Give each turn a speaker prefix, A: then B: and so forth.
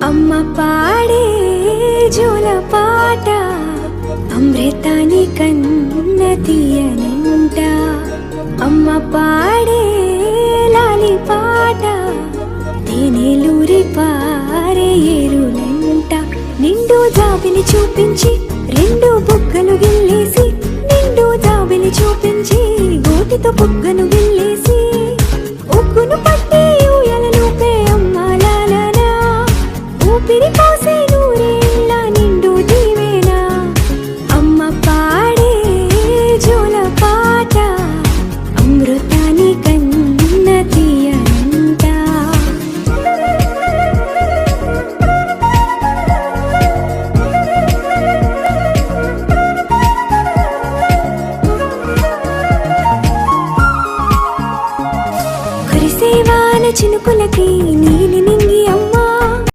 A: అమ్మ పాడే జోల పాట అమృతాని కన్న తీయనంట. అమ్మ పాడే లాలి పాట తేనెలూరి పారే ఏరులంట. నిండు జాబిలి చూపించి రెండు బుగ్గలు గిల్లేసి, నిండు జాబిలి చూపించి గోటితో బుగ్గను